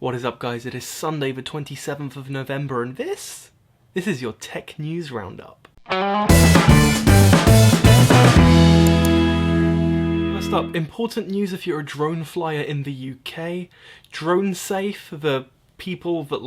What is up, guys? It is Sunday the 27th of November and this is your tech news roundup. First up, important news if you're a drone flyer in the UK. Drone Safe, the people that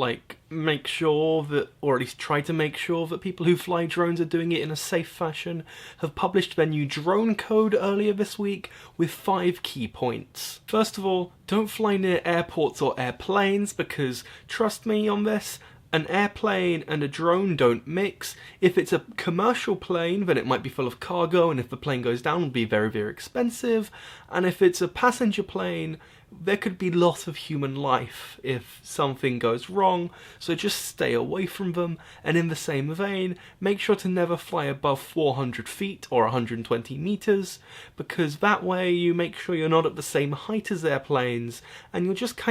make sure that, or at least try to make sure that people who fly drones are doing it in a safe fashion, have published their new drone code earlier this week with 5 key points. First of all, don't fly near airports or airplanes because, trust me on this, an airplane and a drone don't mix. If it's a commercial plane, then it might be full of cargo, and if the plane goes down, it'll be very, very expensive. And if it's a passenger plane, there could be loss of human life if something goes wrong, so just stay away from them. And in the same vein, make sure to never fly above 400 feet or 120 meters, because that way you make sure you're not at the same height as airplanes, and you'll just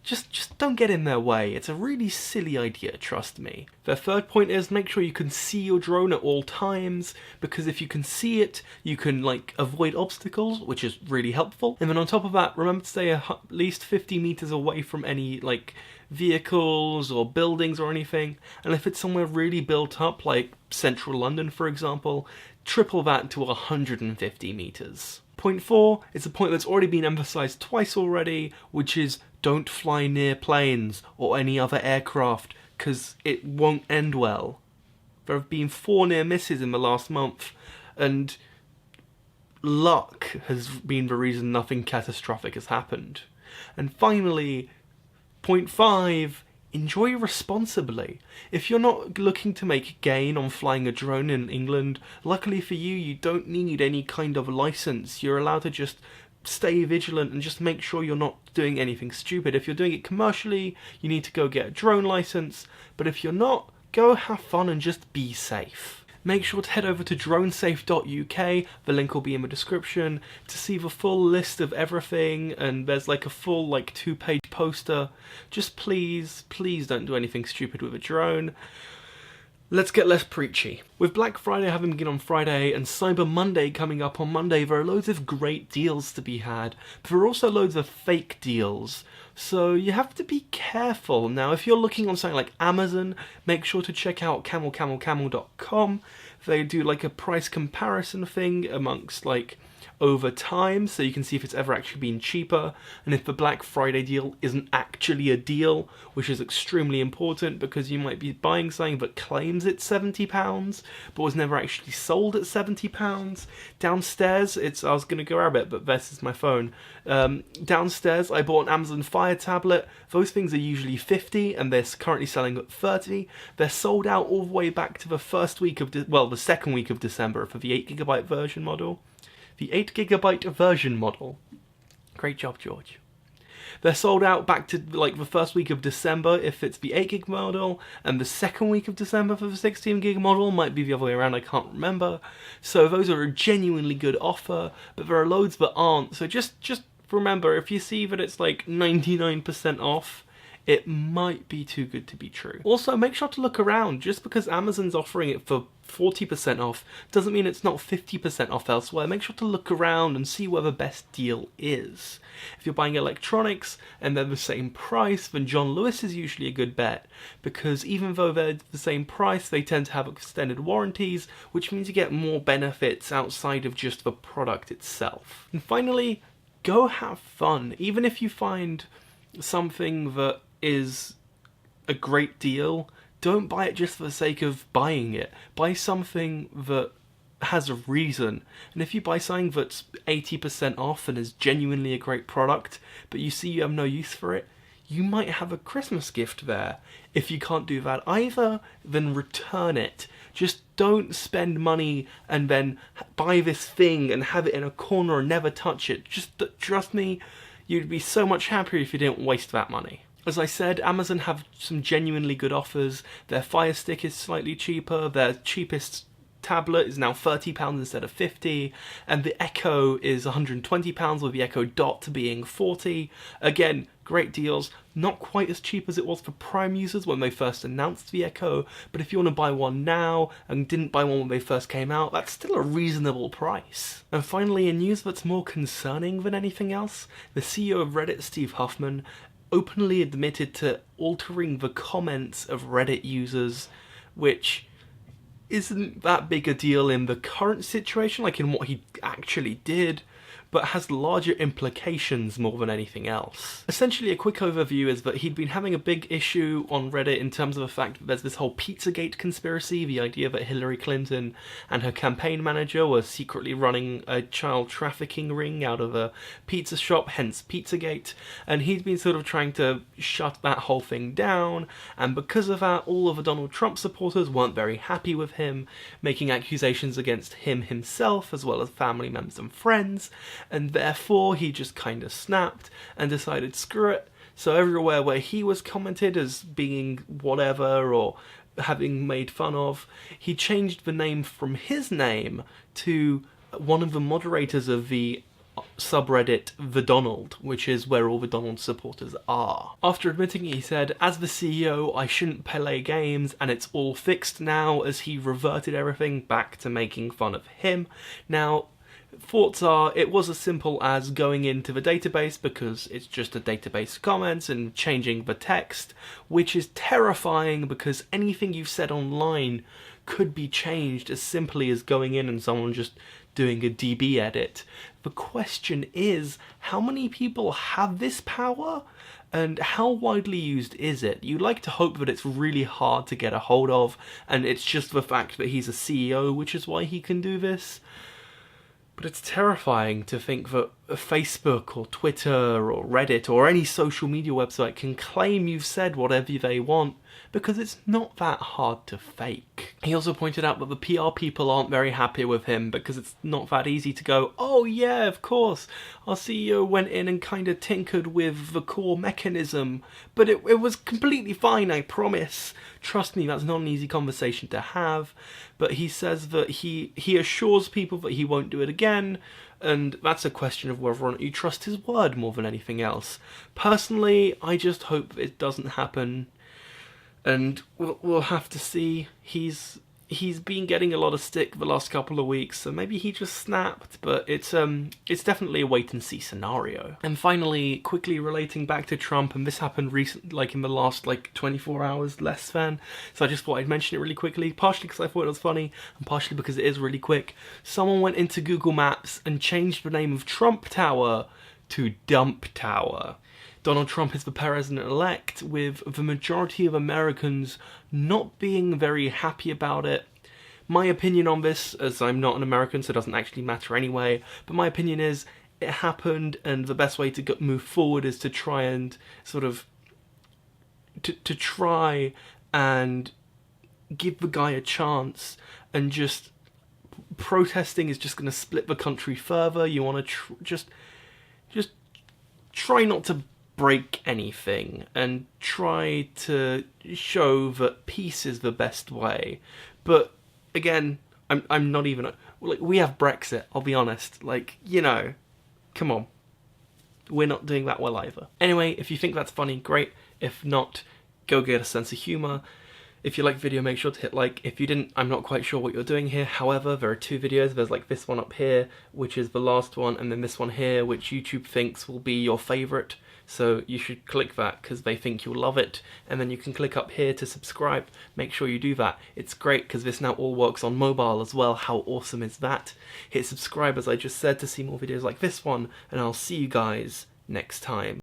just don't get in their way. It's a really silly idea, trust me. Their third point is make sure you can see your drone at all times, because if you can see it, you can avoid obstacles, which is really helpful. And then on top of that, remember to stay at least 50 meters away from any vehicles or buildings or anything. And if it's somewhere really built up, like central London for example, triple that to 150 meters. Point 4 is a point that's already been emphasized twice already, which is don't fly near planes or any other aircraft, because it won't end well. There have been 4 near misses in the last month, and luck has been the reason nothing catastrophic has happened. And finally, point 5, enjoy responsibly. If you're not looking to make a gain on flying a drone in England, luckily for you, you don't need any kind of license. You're allowed to just stay vigilant and just make sure you're not doing anything stupid. If you're doing it commercially, you need to go get a drone license, but if you're not, go have fun and just be safe. Make sure to head over to dronesafe.uk, the link will be in the description, to see the full list of everything, and there's a full 2-page poster. Just please don't do anything stupid with a drone. Let's get less preachy. With Black Friday having begun on Friday and Cyber Monday coming up on Monday, there are loads of great deals to be had, but there are also loads of fake deals. So you have to be careful. Now, if you're looking on something like Amazon, make sure to check out camel.com. They do a price comparison thing amongst over time, so you can see if it's ever actually been cheaper, and if the Black Friday deal isn't actually a deal, which is extremely important because you might be buying something that claims it's £70 but was never actually sold at £70. Downstairs, I was going to grab it, but this is my phone. Downstairs, I bought an Amazon Fire tablet. Those things are usually £50 and they're currently selling at £30. They're sold out all the way back to the the second week of December for the 8GB version model. The 8GB version model. Great job, George. They're sold out back to the first week of December if it's the 8GB model, and the second week of December for the 16GB model. Might be the other way around, I can't remember. So those are a genuinely good offer, but there are loads that aren't. So just remember, if you see that it's 99% off, it might be too good to be true. Also, make sure to look around. Just because Amazon's offering it for 40% off doesn't mean it's not 50% off elsewhere. Make sure to look around and see where the best deal is. If you're buying electronics and they're the same price, then John Lewis is usually a good bet, because even though they're the same price, they tend to have extended warranties, which means you get more benefits outside of just the product itself. And finally, go have fun. Even if you find something that is a great deal, don't buy it just for the sake of buying it. Buy something that has a reason. And if you buy something that's 80% off and is genuinely a great product, but you see you have no use for it, you might have a Christmas gift there. If you can't do that either, then return it. Just don't spend money and then buy this thing and have it in a corner and never touch it. Just trust me, you'd be so much happier if you didn't waste that money. As I said, Amazon have some genuinely good offers. Their Fire Stick is slightly cheaper. Their cheapest tablet is now £30 instead of £50, and the Echo is £120 with the Echo Dot being £40. Again, great deals. Not quite as cheap as it was for Prime users when they first announced the Echo, but if you want to buy one now and didn't buy one when they first came out, that's still a reasonable price. And finally, in news that's more concerning than anything else, the CEO of Reddit, Steve Huffman, openly admitted to altering the comments of Reddit users, which isn't that big a deal in the current situation, like in what he actually did, but has larger implications more than anything else. Essentially, a quick overview is that he'd been having a big issue on Reddit in terms of the fact that there's this whole Pizzagate conspiracy, the idea that Hillary Clinton and her campaign manager were secretly running a child trafficking ring out of a pizza shop, hence Pizzagate, and he'd been sort of trying to shut that whole thing down, and because of that, all of the Donald Trump supporters weren't very happy with him, making accusations against him himself, as well as family members and friends, and therefore he just kind of snapped and decided screw it. So everywhere where he was commented as being whatever or having made fun of, he changed the name from his name to one of the moderators of the subreddit The Donald, which is where all the Donald supporters are. After admitting it, he said, as the CEO, I shouldn't play games, and it's all fixed now, as he reverted everything back to making fun of him. Now, thoughts are, it was as simple as going into the database, because it's just a database of comments, and changing the text, which is terrifying because anything you've said online could be changed as simply as going in and someone just doing a DB edit. The question is, how many people have this power? And how widely used is it? You'd like to hope that it's really hard to get a hold of, and it's just the fact that he's a CEO, which is why he can do this. But it's terrifying to think that Facebook or Twitter or Reddit or any social media website can claim you've said whatever they want, because it's not that hard to fake. He also pointed out that the PR people aren't very happy with him because it's not that easy to go, oh yeah, of course, our CEO went in and kind of tinkered with the core mechanism, but it was completely fine, I promise. Trust me, that's not an easy conversation to have. But he says that he assures people that he won't do it again, and that's a question of whether or not you trust his word more than anything else. Personally, I just hope it doesn't happen, and we'll have to see. He's been getting a lot of stick the last couple of weeks, so maybe he just snapped, but it's definitely a wait-and-see scenario. And finally, quickly relating back to Trump, and this happened recently, like in the last 24 hours, less than, so I just thought I'd mention it really quickly, partially because I thought it was funny, and partially because it is really quick. Someone went into Google Maps and changed the name of Trump Tower to Dump Tower. Donald Trump is the president-elect, with the majority of Americans not being very happy about it. My opinion on this, as I'm not an American, so it doesn't actually matter anyway, but my opinion is it happened, and the best way to move forward is to try and sort of to try and give the guy a chance, and just protesting is just going to split the country further. You want to just try not to break anything and try to show that peace is the best way. But again, I'm not even we have Brexit, I'll be honest, come on, we're not doing that well either. Anyway, if you think that's funny, great. If not, go get a sense of humour. If you like the video, make sure to hit like. If you didn't, I'm not quite sure what you're doing here. However, there are two videos. There's this one up here, which is the last one, and then this one here, which YouTube thinks will be your favourite. So you should click that because they think you'll love it. And then you can click up here to subscribe. Make sure you do that. It's great because this now all works on mobile as well. How awesome is that? Hit subscribe, as I just said, to see more videos like this one, and I'll see you guys next time.